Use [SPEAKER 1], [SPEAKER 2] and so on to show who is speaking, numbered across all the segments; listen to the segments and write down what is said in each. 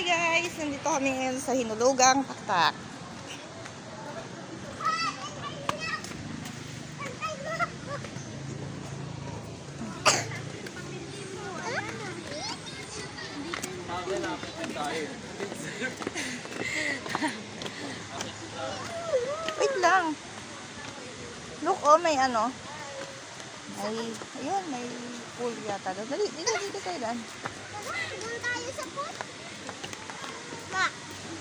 [SPEAKER 1] Hi guys! Nandito kami ngayon sa Hinulugang Taktak. Wait lang. Look, oh, may ano. Ayun, may pool yata. Dali, dito tayo dan.
[SPEAKER 2] Doon tayo sa pool. Ma,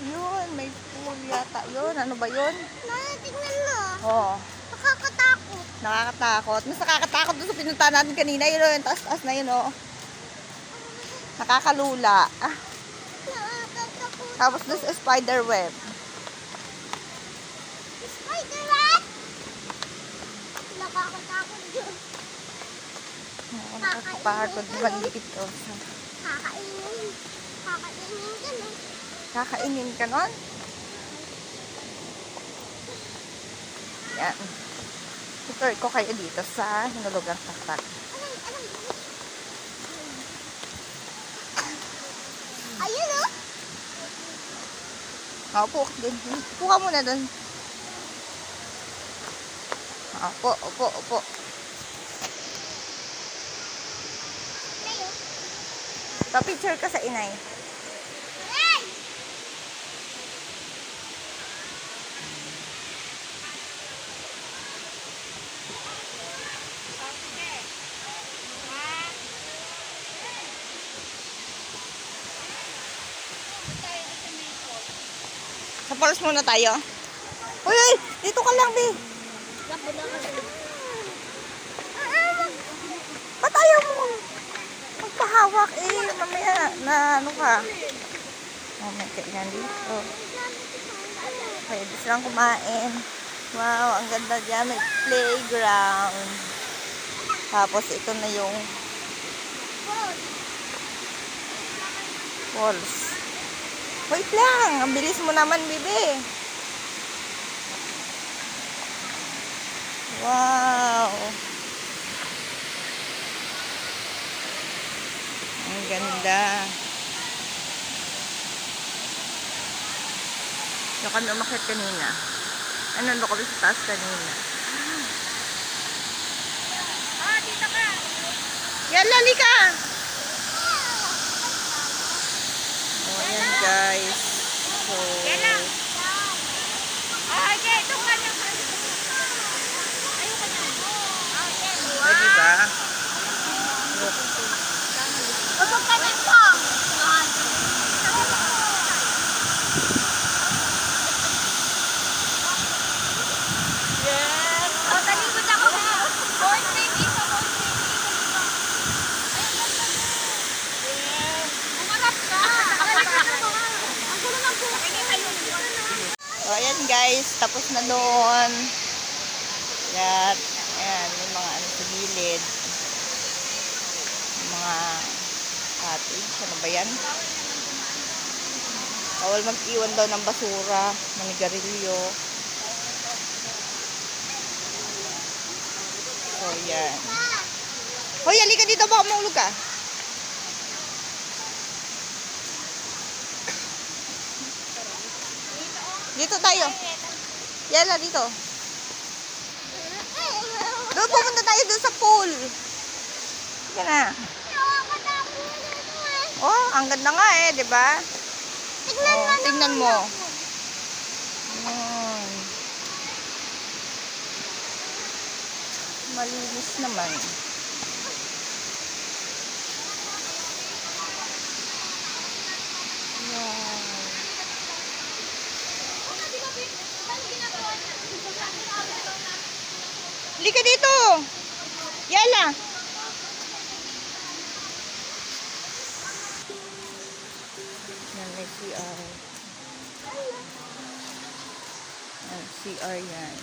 [SPEAKER 1] Yun, may pool yata. Yun, ano ba yun?
[SPEAKER 2] Mama, tingnan mo.
[SPEAKER 1] Oh,
[SPEAKER 2] Nakakatakot.
[SPEAKER 1] nakakatakot. Mas nakakatakot doon sa pinuntahan natin kanina. Yun, yung taas-taas na yun, oh. Nakakalula. Ah,
[SPEAKER 2] Nakakatakot.
[SPEAKER 1] tapos doon sa spider web.
[SPEAKER 2] Spider-Man! Nakakatakot yun.
[SPEAKER 1] Nakakapagod naman dito.
[SPEAKER 2] Kakainin. Kakainin ka na.
[SPEAKER 1] Kakainin ka nun? Yan. Tutor ko kayo dito sa Hinulugang Taktak.
[SPEAKER 2] Ayun o.
[SPEAKER 1] Upo din. Upo ka muna dun. Upo. Pa-picture ka sa inay.
[SPEAKER 2] Hey!
[SPEAKER 1] Sa falls muna tayo. Uy! Dito ka lang, be. Ba't ayaw mo magpahawak eh? Mamaya na ano ka. Oh, may kainan dito. Pwede silang kumain. Wow, ang ganda dyan. May playground. Tapos ito na yung falls. Wait lang. Ang bilis mo naman, bibi. Wow. Ang ganda. Yung kami umakit kanina. Ano kami sa taas kanina.
[SPEAKER 2] Dito ka.
[SPEAKER 1] Yan, lali ka! Oh, yan guys. So,
[SPEAKER 2] Okay, ito ka na. Ayun ka na.
[SPEAKER 1] ready ba?
[SPEAKER 2] Huwag ka dito.
[SPEAKER 1] Yes!
[SPEAKER 2] Talikod ako. Board baby sa board Umarap ka. Ang gulo ng buhay.
[SPEAKER 1] So, ayan guys. Tapos na doon. Yan. Ayan. May mga ano sa gilid. Mga cottage. Ano ba yan? Bawal mag-iwan daw ng basura. Manigarilyo. So, yan. Hoy, halika dito. Baka maulog ka. Dito tayo. Yala, dito. Doon, pumunta tayo doon sa pool. Sige na. Oh, ang ganda nga eh, di ba? Oh, tingnan mo. Malinis naman. Wow. Halika dito. Yala. Yan, may CR. Yan, CR yan.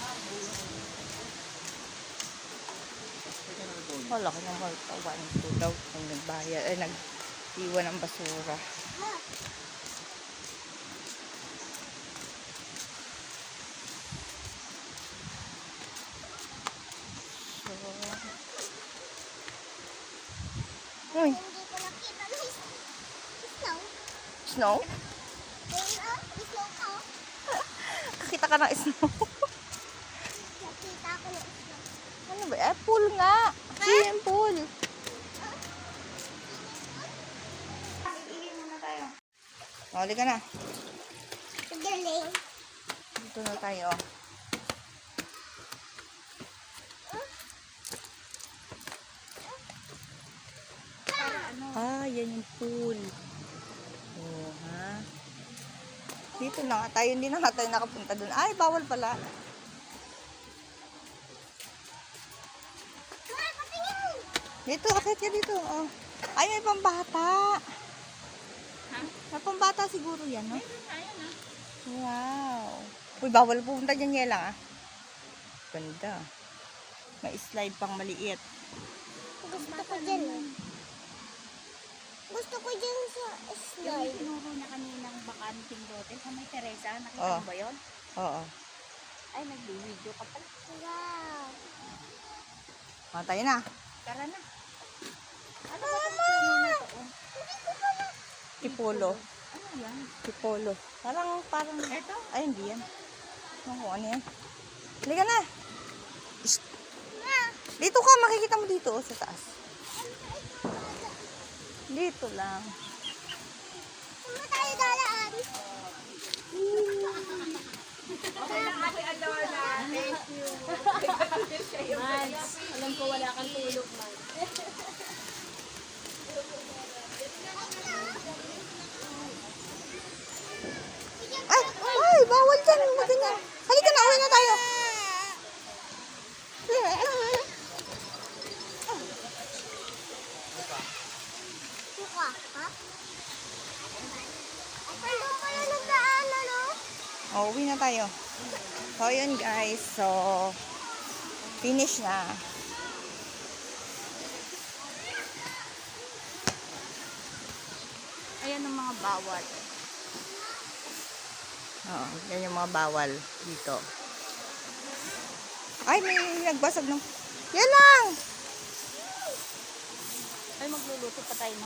[SPEAKER 1] Wala ka ng multa. 1, 2 daw kung nagbayad. Ay, nag-iwan ng basura. Uy,
[SPEAKER 2] Hindi ko nakita na snow.
[SPEAKER 1] snow? Nakakita ka ng snow.
[SPEAKER 2] Nakita ko na isla.
[SPEAKER 1] Ano ba? Pool nga. Swimming pool. Huli ka na.
[SPEAKER 2] Galing.
[SPEAKER 1] Dito na tayo. Ah, yan yung pool. Oh, ha? Dito na nga tayo. Hindi na nga tayo nakapunta dun. Ay, bawal pala. Dito, akit ka dito. Oh. Ay, may pambata.
[SPEAKER 2] Ha?
[SPEAKER 1] May pambata siguro yan, no? Wow. Uy, bawal pupunta dyan, Yela, ah. Ganda. May slide pang maliit.
[SPEAKER 2] Gusto ko dyan. Gusto ko dyan sa slide. Yung tinuro na kaninang bakanting lote sa may Teresa. Nakita
[SPEAKER 1] Oo.
[SPEAKER 2] mo ba yun?
[SPEAKER 1] Oo.
[SPEAKER 2] Ay, nag-video ka pala. Wow.
[SPEAKER 1] Oh, tayo na.
[SPEAKER 2] Tara na. Ano ba itong puno na ito?
[SPEAKER 1] Tipolo.
[SPEAKER 2] Ano yan?
[SPEAKER 1] Tipolo. Parang,
[SPEAKER 2] Ito?
[SPEAKER 1] ay, hindi yan. Ano yan? Halika na. Shh. Dito ka, makikita mo dito, oh, sa taas. Dito lang.
[SPEAKER 2] Saan tayo dalaan? Okay lang ako, Alona. Thank you. Mans, alam ko wala kang tulog, Mans.
[SPEAKER 1] Ay, bawal dyan. Maganyan. Halika na, uwi na tayo.
[SPEAKER 2] Suka, ha? Ay, doon pala nagdaan, ano?
[SPEAKER 1] Oh, uwi na tayo. So, yun guys. So, finish na.
[SPEAKER 2] Ayan ang mga bawal.
[SPEAKER 1] Oo, yan yung mga bawal dito. Ay, may nagbasag ng... Yan lang!
[SPEAKER 2] Ay, magluluto pa tayo.